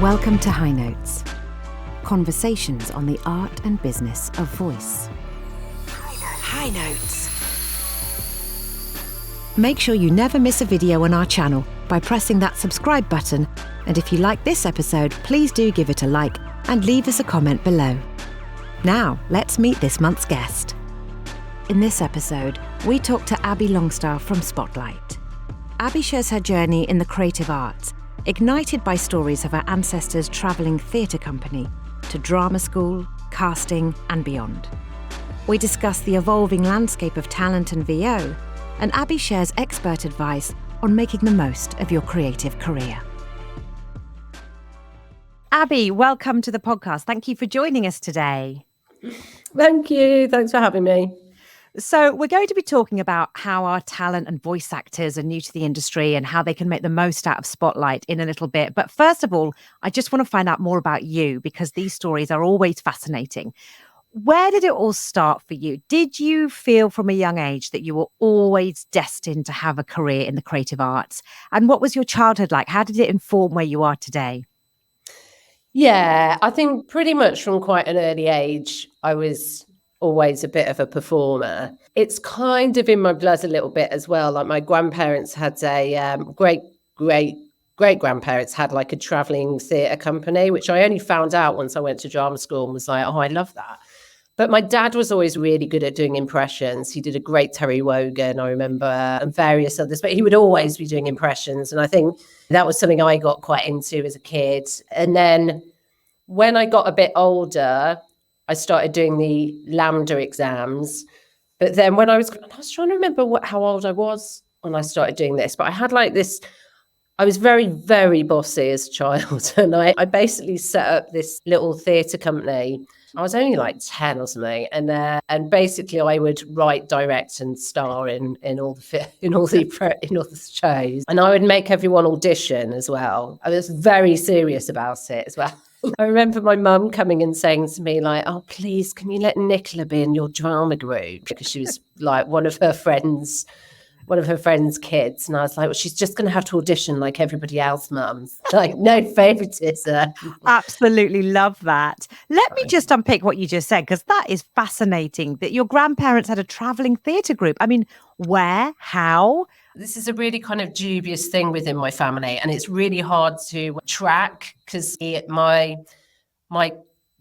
Welcome to High Notes, conversations on the art and business of voice. High Notes. Make sure you never miss a video on our channel by pressing that subscribe button, and if you like this episode, please do give it a like and leave us a comment below. Now, let's meet this month's guest. In this episode, we talk to Abi Longstaffe from Spotlight. Abi shares her journey in the creative arts, ignited by stories of her ancestors' travelling theatre company to drama school, casting and beyond. We discuss the evolving landscape of talent and VO, and Abi shares expert advice on making the most of your creative career. Abi, welcome to the podcast. Thank you for joining us today. Thank you. Thanks for having me. So we're going to be talking about how our talent and voice actors are new to the industry and how they can make the most out of Spotlight in a little bit. But first of all, I just want to find out more about you because these stories are always fascinating. Where did it all start for you? Did you feel from a young age that you were always destined to have a career in the creative arts? And what was your childhood like? How did it inform where you are today? Yeah, I think pretty much from quite an early age, I was always a bit of a performer. It's kind of in my blood a little bit as well. Like my grandparents had a great-grandparents had like a traveling theatre company, which I only found out once I went to drama school and was like, oh, I love that. But my dad was always really good at doing impressions. He did a great Terry Wogan, I remember, and various others, but he would always be doing impressions. And I think that was something I got quite into as a kid. And then when I got a bit older, I started doing the Lambda exams. But then when I was trying to remember how old I was when I started doing this, but I had like this, I was very, very bossy as a child. And I basically set up this little theatre company. I was only like 10 or something. And basically I would write, direct and star in all the shows. And I would make everyone audition as well. I was very serious about it as well. I remember my mum coming and saying to me like, oh, please, can you let Nicola be in your drama group? Because she was like one of her friends' kids. And I was like, well, she's just going to have to audition like everybody else, mum. Like, no favoritism. Absolutely love that. Let me just unpick what you just said, because that is fascinating that your grandparents had a travelling theatre group. I mean, where, how? This is a really kind of dubious thing within my family, and it's really hard to track because my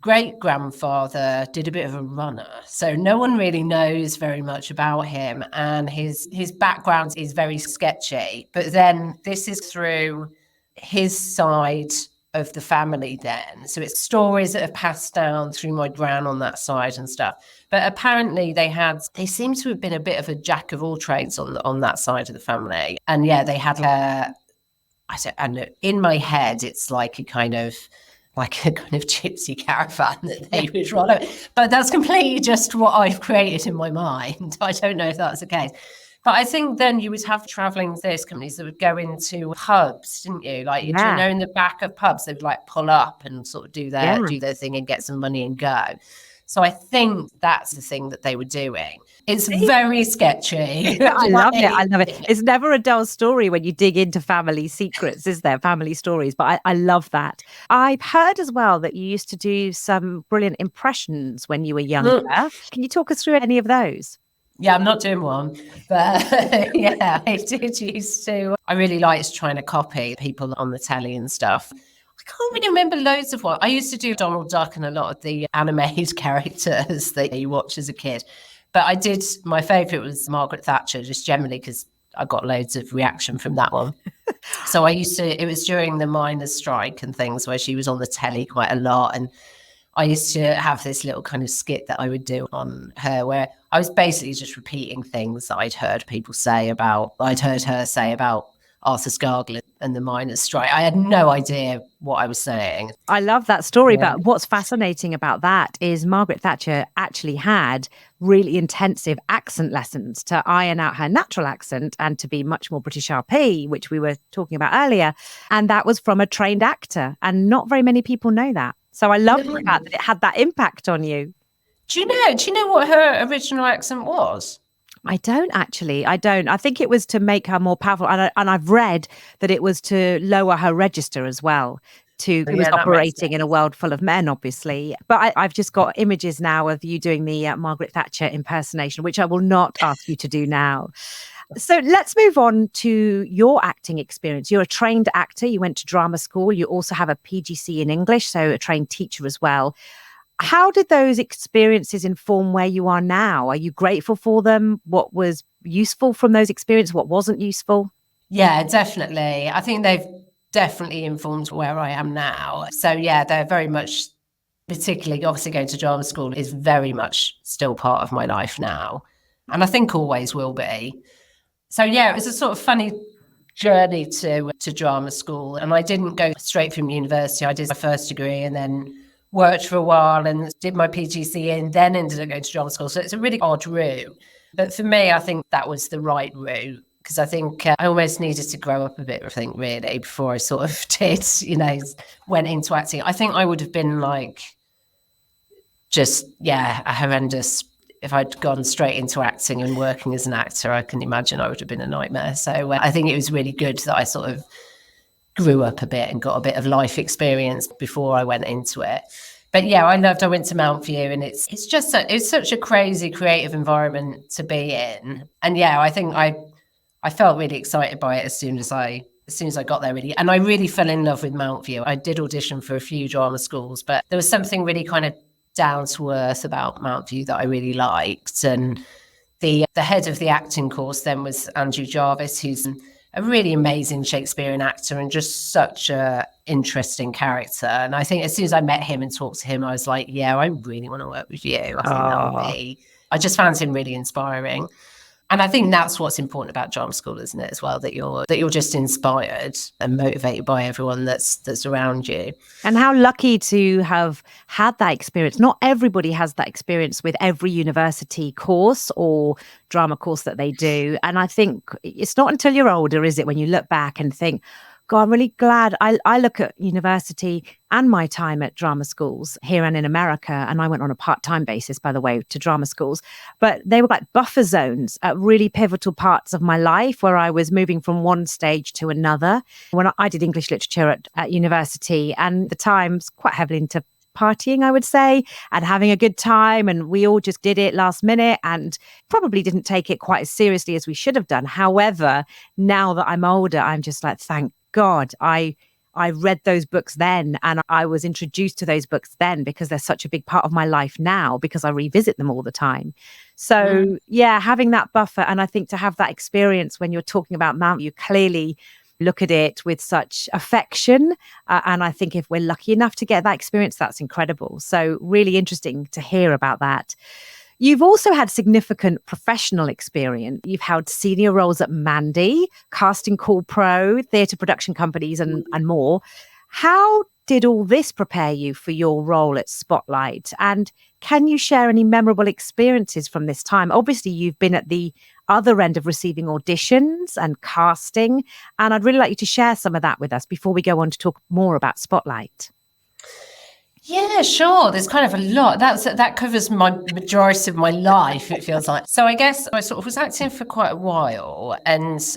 great-grandfather did a bit of a runner. So no one really knows very much about him, and his background is very sketchy. But then this is through his side of the family then. So it's stories that have passed down through my gran on that side and stuff. But apparently they seem to have been a bit of a jack of all trades on that side of the family. And yeah, they had in my head, it's like a kind of gypsy caravan that they would run over. But that's completely just what I've created in my mind. I don't know if that's the case. But I think then you would have travelling theatre companies that would go into pubs, didn't you? Like, you know, in the back of pubs, they would like pull up and sort of do their thing and get some money and go. So I think that's the thing that they were doing. It's very sketchy. I love it. It's never a dull story when you dig into family secrets, is there? Family stories. But I love that. I've heard as well that you used to do some brilliant impressions when you were younger. Can you talk us through any of those? Yeah, I'm not doing one, but yeah, I did used to. I really liked trying to copy people on the telly and stuff. I can't really remember loads of what. I used to do Donald Duck and a lot of the animated characters that you watch as a kid. But my favourite was Margaret Thatcher, just generally because I got loads of reaction from that one. So it was during the miners' strike and things where she was on the telly quite a lot. And I used to have this little kind of skit that I would do on her where I was basically just repeating things that I'd heard her say about Arthur Scargill and the miners' strike. I had no idea what I was saying. I love that story, but what's fascinating about that is Margaret Thatcher actually had really intensive accent lessons to iron out her natural accent and to be much more British RP, which we were talking about earlier. And that was from a trained actor. And not very many people know that. So I love the fact that it had that impact on you. Do you know what her original accent was? I don't actually. I think it was to make her more powerful. And I've read that it was to lower her register as well, to, he was Yeah, that makes operating in a world full of men, obviously. But I've just got images now of you doing the Margaret Thatcher impersonation, which I will not ask you to do now. So let's move on to your acting experience. You're a trained actor. You went to drama school. You also have a PGC in English, so a trained teacher as well. How did those experiences inform where you are now? Are you grateful for them? What was useful from those experiences? What wasn't useful? Yeah, definitely. I think they've definitely informed where I am now. So yeah, they're very much, particularly obviously going to drama school is very much still part of my life now. And I think always will be. So yeah, it was a sort of funny journey to drama school. And I didn't go straight from university. I did my first degree and then worked for a while and did my PGC and then ended up going to drama school. So it's a really odd route. But for me, I think that was the right route because I think I almost needed to grow up a bit, I think, really, before I sort of did, went into acting. I think I would have been like, just, yeah, a horrendous. If I'd gone straight into acting and working as an actor, I can imagine I would have been a nightmare. So I think it was really good that I sort of grew up a bit and got a bit of life experience before I went into it. But yeah, I went to Mountview and it's such a crazy creative environment to be in. And yeah, I think I felt really excited by it as soon as I got there, really. And I really fell in love with Mountview. I did audition for a few drama schools, but there was something really kind of down to earth about Mountview that I really liked. And the head of the acting course then was Andrew Jarvis, who's a really amazing Shakespearean actor and just such a interesting character. And I think as soon as I met him and talked to him, I was like, yeah, I really want to work with you. I think that would be, I just found him really inspiring. And I think that's what's important about drama school, isn't it, as well, that you're just inspired and motivated by everyone that's around you. And how lucky to have had that experience. Not everybody has that experience with every university course or drama course that they do. And I think it's not until you're older, is it, when you look back and think, God, I'm really glad. I look at university and my time at drama schools here and in America, and I went on a part-time basis, by the way, to drama schools, but they were like buffer zones at really pivotal parts of my life where I was moving from one stage to another. When I did English literature at university, and the time's quite heavily into partying, I would say, and having a good time. And we all just did it last minute and probably didn't take it quite as seriously as we should have done. However, now that I'm older, I'm just like, thank God I read those books then, and I was introduced to those books then because they're such a big part of my life now because I revisit them all the time. So yeah, having that buffer, and I think to have that experience when you're talking about Mount, you clearly look at it with such affection. And I think if we're lucky enough to get that experience, that's incredible. So really interesting to hear about that. You've also had significant professional experience. You've held senior roles at Mandy, Casting Call Pro, theatre production companies, and more. How did all this prepare you for your role at Spotlight? And can you share any memorable experiences from this time? Obviously, you've been at the other end of receiving auditions and casting, and I'd really like you to share some of that with us before we go on to talk more about Spotlight. Yeah, sure. There's kind of a lot. That covers my majority of my life, it feels like. So I guess I sort of was acting for quite a while and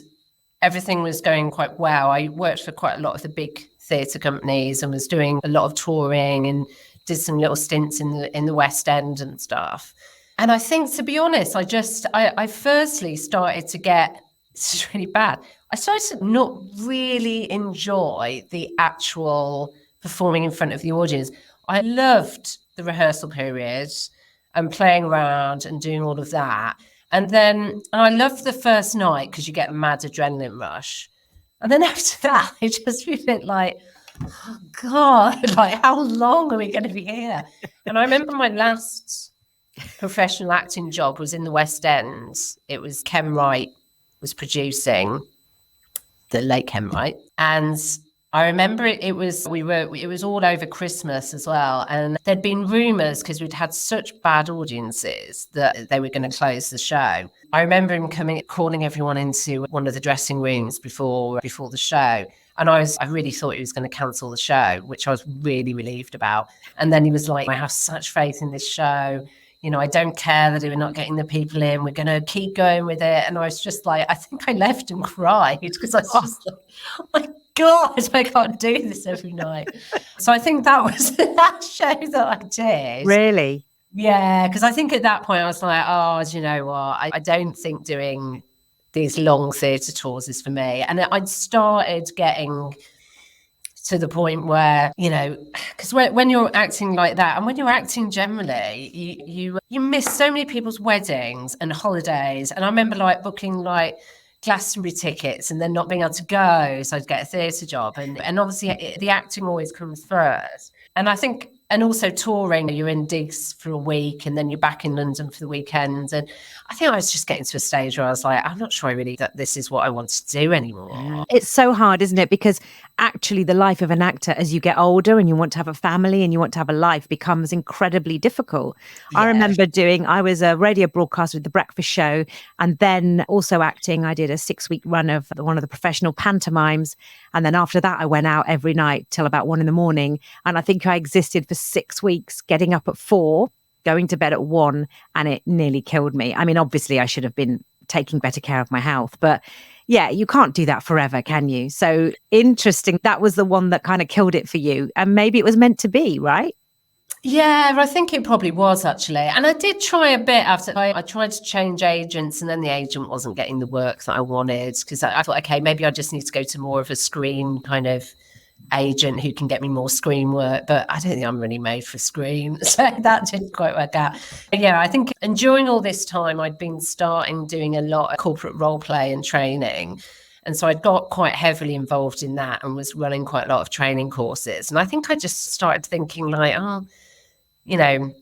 everything was going quite well. I worked for quite a lot of the big theatre companies and was doing a lot of touring and did some little stints in the West End and stuff. And I think, to be honest, I firstly started to get, this is really bad, I started to not really enjoy the actual performing in front of the audience. I loved the rehearsal period and playing around and doing all of that. And I loved the first night because you get a mad adrenaline rush. And then after that, it just felt a bit like, oh God, like how long are we going to be here? And I remember my last professional acting job was in the West End. It was Ken Wright was producing, the late Ken Wright. And I remember it was all over Christmas as well. And there'd been rumours because we'd had such bad audiences that they were going to close the show. I remember him calling everyone into one of the dressing rooms before the show. And I really thought he was going to cancel the show, which I was really relieved about. And then he was like, I have such faith in this show. I don't care that we're not getting the people in. We're going to keep going with it. And I was just like, I think I left and cried because I was just like, oh my God, I can't do this every night. So I think that was that show that I did. Really? Yeah, because I think at that point I was like, oh, do you know what? I don't think doing these long theatre tours is for me. And I'd started getting to the point where, you know, because when you're acting like that, and when you're acting generally, you miss so many people's weddings and holidays. And I remember like booking like Glastonbury tickets and then not being able to go, so I'd get a theatre job, and obviously the acting always comes first. And I think, and also touring, you're in digs for a week and then you're back in London for the weekend. And I think I was just getting to a stage where I was like, I'm not sure really that this is what I want to do anymore. It's so hard, isn't it? Because actually the life of an actor as you get older and you want to have a family and you want to have a life becomes incredibly difficult. Yeah. I remember I was a radio broadcaster with The Breakfast Show, and then also acting. I did a 6-week run of one of the professional pantomimes. And then after that, I went out every night till about 1 a.m. And I think I existed for 6 weeks, getting up at 4, going to bed at 1, and it nearly killed me. I mean, obviously I should have been taking better care of my health, but yeah, you can't do that forever, can you? So interesting. That was the one that kind of killed it for you. And maybe it was meant to be, right? Yeah, I think it probably was actually. And I did try a bit after. I tried to change agents, and then the agent wasn't getting the work that I wanted, because I thought, okay, maybe I just need to go to more of a screen kind of agent who can get me more screen work, but I don't think I'm really made for screen, so that didn't quite work out. But yeah, I think, and during all this time I'd been starting doing a lot of corporate role play and training, and so I'd got quite heavily involved in that and was running quite a lot of training courses. And I think I just started thinking like, oh, you know,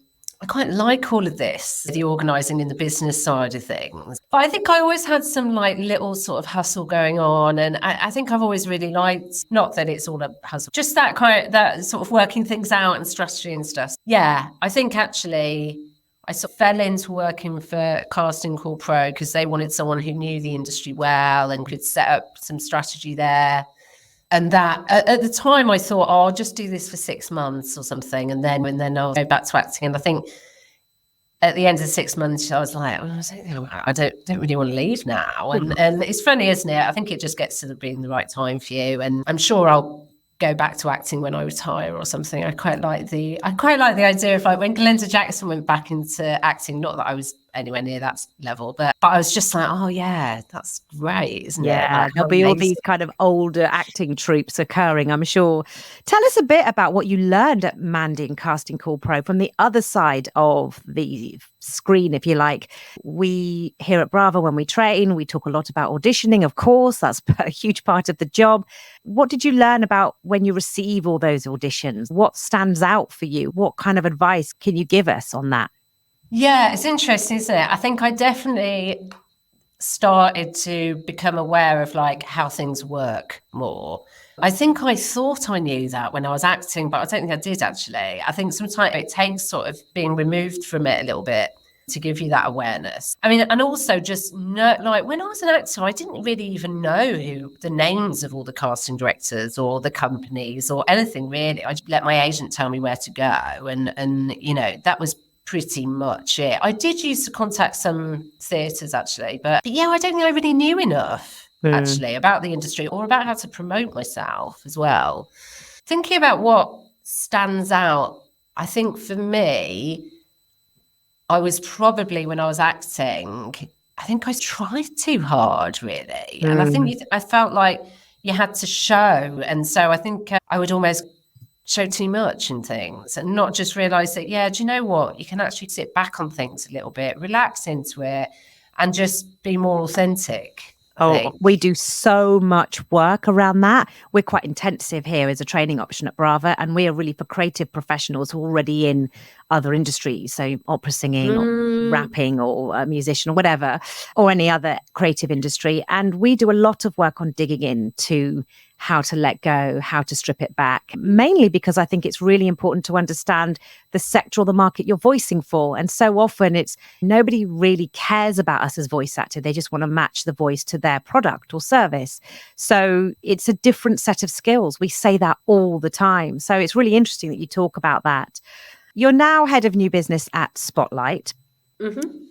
I quite like all of this, the organising and the business side of things. But I think I always had some like little sort of hustle going on. And I think I've always really liked, not that it's all a hustle, just that that sort of working things out and strategy and stuff. Yeah, I think actually I sort of fell into working for Casting Call Pro because they wanted someone who knew the industry well and could set up some strategy there. And that at the time I thought, oh, I'll just do this for 6 months or something. And then I'll go back to acting. And I think at the end of the 6 months, I was like, I don't really want to leave now. And it's funny, isn't it? I think it just gets to being the right time for you. And I'm sure I'll go back to acting when I retire or something. I quite like the idea of like when Glenda Jackson went back into acting, not that I was anywhere near that level, but I was just like, oh yeah, that's great, isn't it? Yeah, there'll be all these kind of older acting troupes occurring, I'm sure. Tell us a bit about what you learned at Mandy and Casting Call Pro from the other side of the screen, if you like. We here at Bravo, when we train, we talk a lot about auditioning, of course, that's a huge part of the job. What did you learn about when you receive all those auditions? What stands out for you? What kind of advice can you give us on that? Yeah, it's interesting, isn't it? I think I definitely started to become aware of like how things work more. I think I thought I knew that when I was acting, but I don't think I did actually. I think sometimes it takes sort of being removed from it a little bit to give you that awareness. I mean, and also just know, like when I was an actor, I didn't really even know who the names of all the casting directors or the companies or anything really. I just let my agent tell me where to go. And you know, that was pretty much it. I did used to contact some theatres actually, but yeah, I don't think I really knew enough actually about the industry or about how to promote myself as well. Thinking about what stands out, I think for me, I was probably, when I was acting, I think I tried too hard really. And I think I felt like you had to show. And so I think I would almost show too much in things and not just realize that, yeah, do you know what? You can actually sit back on things a little bit, relax into it, and just be more authentic. Oh, we do so much work around that. We're quite intensive here as a training option at Bravo, and we are really for creative professionals who are already in other industries, so opera singing or rapping or a musician or whatever, or any other creative industry. And we do a lot of work on digging into how to let go, how to strip it back, mainly because I think it's really important to understand the sector or the market you're voicing for. And so often it's nobody really cares about us as voice actors. They just want to match the voice to their product or service. So it's a different set of skills. We say that all the time. So it's really interesting that you talk about that. You're now head of new business at Spotlight.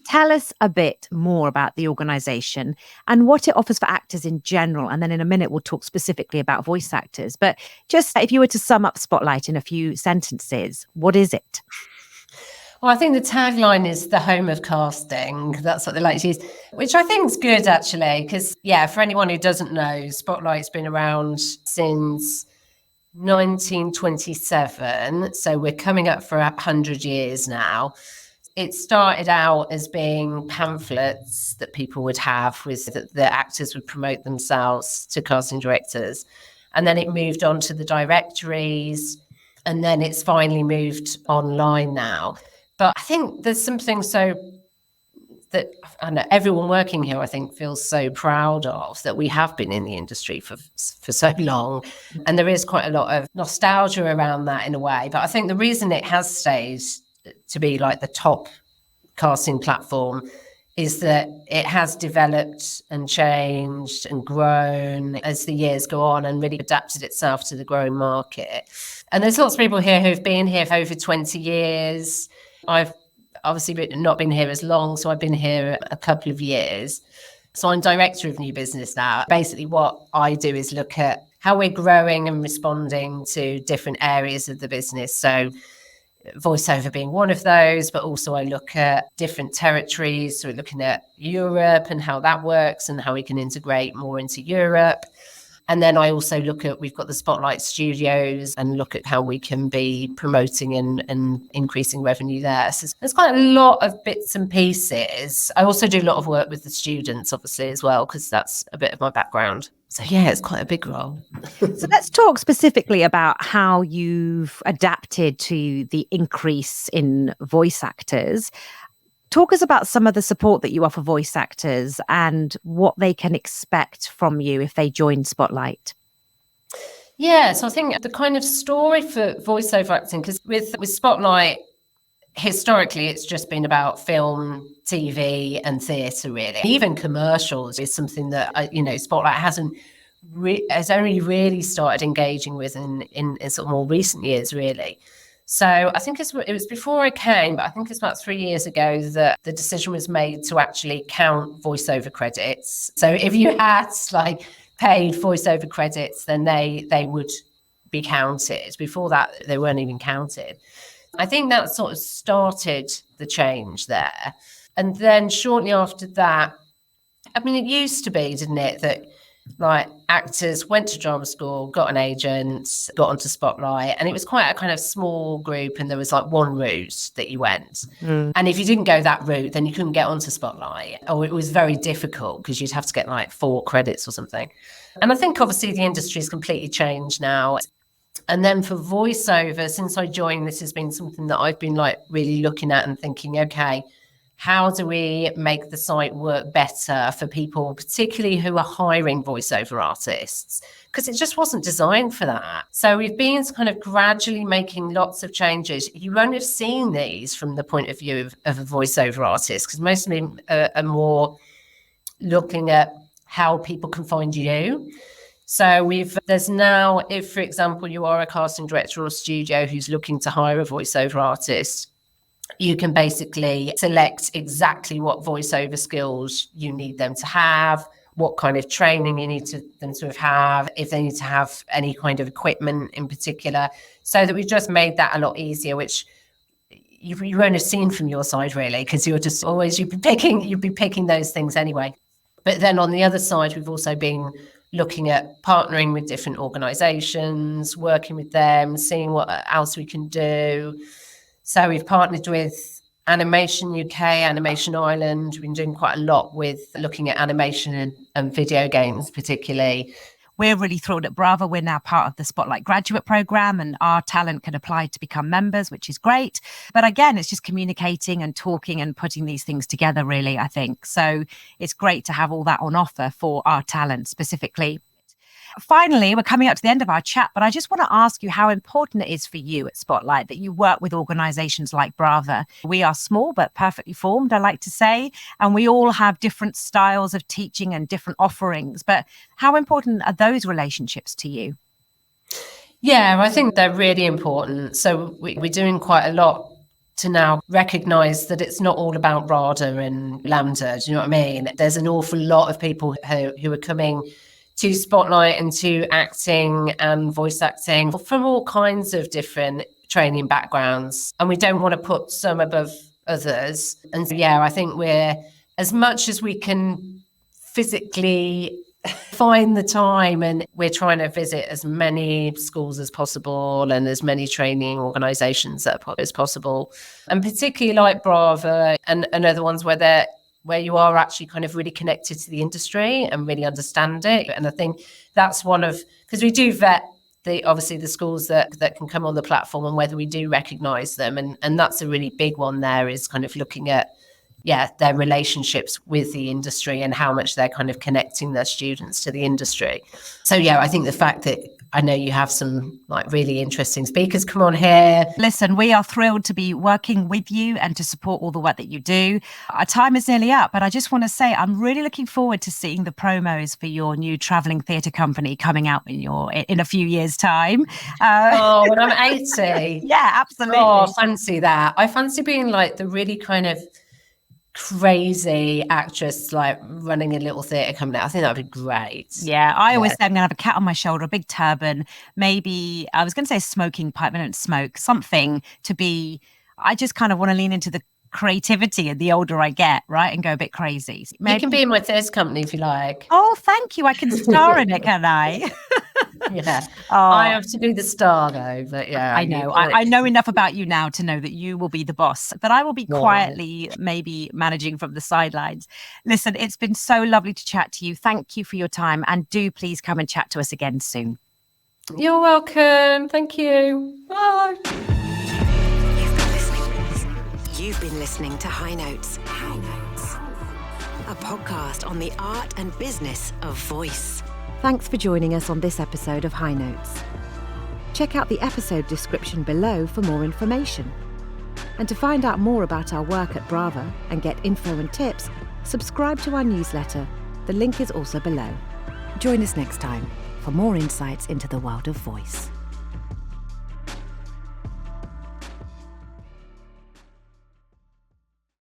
Tell us a bit more about the organisation and what it offers for actors in general. And then in a minute, we'll talk specifically about voice actors. But just if you were to sum up Spotlight in a few sentences, what is it? Well, I think the tagline is the home of casting. That's what they like to use, which I think is good, actually, because, for anyone who doesn't know, Spotlight's been around since 1927. So we're coming up for 100 years now. It started out as being pamphlets that people would have with the actors would promote themselves to casting directors. And then it moved on to the directories. And then it's finally moved online now. But I think there's something that I know everyone working here, I think, feels so proud of, that we have been in the industry for so long. And there is quite a lot of nostalgia around that in a way. But I think the reason it has stayed to be like the top casting platform is that it has developed and changed and grown as the years go on and really adapted itself to the growing market. And there's lots of people here who've been here for over 20 years. I've obviously not been here as long, so I've been here a couple of years. So I'm director of new business now. Basically, what I do is look at how we're growing and responding to different areas of the business. So voiceover being one of those, but also I look at different territories. So we're looking at Europe and how that works and how we can integrate more into Europe. And then I also look at, we've got the Spotlight Studios, and look at how we can be promoting and increasing revenue there. So there's quite a lot of bits and pieces. I also do a lot of work with the students, obviously, as well, because that's a bit of my background. So it's quite a big role. So let's talk specifically about how you've adapted to the increase in voice actors. Talk us about some of the support that you offer voice actors and what they can expect from you if they join Spotlight. Yeah, so I think the kind of story for voiceover acting, because with Spotlight, historically, it's just been about film, TV and theatre, really. Even commercials is something that, Spotlight has only really started engaging with in sort of more recent years, really. So I think it was before I came, but I think it's about 3 years ago that the decision was made to actually count voiceover credits. So if you had paid voiceover credits, then they would be counted. Before that, they weren't even counted. I think that sort of started the change there. And then shortly after that, I mean, it used to be, didn't it, that actors went to drama school, got an agent, got onto Spotlight, and it was quite a kind of small group, and there was one route that you went. And if you didn't go that route, then you couldn't get onto Spotlight, or it was very difficult because you'd have to get 4 credits or something. And I think obviously the industry has completely changed now. And then for voiceover, since I joined, this has been something that I've been really looking at and thinking, okay, how do we make the site work better for people, particularly who are hiring voiceover artists? Because it just wasn't designed for that. So we've been kind of gradually making lots of changes. You won't have seen these from the point of view of a voiceover artist, because most of them are more looking at how people can find you. So there's now, if, for example, you are a casting director or a studio who's looking to hire a voiceover artist, you can basically select exactly what voiceover skills you need them to have, what kind of training you need them to have, if they need to have any kind of equipment in particular, so that we've just made that a lot easier, which you won't have seen from your side, really, because you'd be picking those things anyway. But then on the other side, we've also been looking at partnering with different organisations, working with them, seeing what else we can do. So we've partnered with Animation UK, Animation Ireland. We've been doing quite a lot with looking at animation and video games, particularly. We're really thrilled at Bravo. We're now part of the Spotlight graduate program, and our talent can apply to become members, which is great. But again, it's just communicating and talking and putting these things together, really, I think. So it's great to have all that on offer for our talent specifically. Finally, we're coming up to the end of our chat, but I just want to ask you how important it is for you at Spotlight that you work with organisations like Brava. We are small but perfectly formed, I like to say, and we all have different styles of teaching and different offerings. But how important are those relationships to you? Yeah, I think they're really important. So we're doing quite a lot to now recognise that it's not all about RADA and Lambda. Do you know what I mean? There's an awful lot of people who are coming to Spotlight and to acting and voice acting from all kinds of different training backgrounds. And we don't want to put some above others. And so, yeah, I think we're, as much as we can physically find the time, and we're trying to visit as many schools as possible and as many training organisations as possible, and particularly like Brava and other ones where you are actually kind of really connected to the industry and really understand it. And I think that's one of, because we do vet obviously the schools that can come on the platform and whether we do recognise them, and that's a really big one there, is kind of looking at their relationships with the industry and how much they're kind of connecting their students to the industry. So I think the fact that I know you have some like really interesting speakers come on here. Listen, we are thrilled to be working with you and to support all the work that you do. Our time is nearly up, but I just want to say I'm really looking forward to seeing the promos for your new travelling theatre company coming out in a few years' time. When I'm 80. Yeah, absolutely. Oh, fancy that. I fancy being like the really kind of crazy actress, like running a little theatre company. I think that would be great. Yeah, I always say I'm going to have a cat on my shoulder, a big turban, maybe, I was going to say smoking pipe, I don't smoke, something to be, I just kind of want to lean into the creativity and the older I get, right, and go a bit crazy. Maybe. You can be in my theatre company if you like. Oh, thank you. I can star in it, can I? Yeah. I have to be the star though, but yeah. I know. I know enough about you now to know that you will be the boss, but I will be quietly maybe managing from the sidelines. Listen, it's been so lovely to chat to you. Thank you for your time, and do please come and chat to us again soon. You're welcome. Thank you. Bye. You've been listening to High Notes. High Notes, a podcast on the art and business of voice. Thanks for joining us on this episode of High Notes. Check out the episode description below for more information. And to find out more about our work at Brava and get info and tips, subscribe to our newsletter. The link is also below. Join us next time for more insights into the world of voice.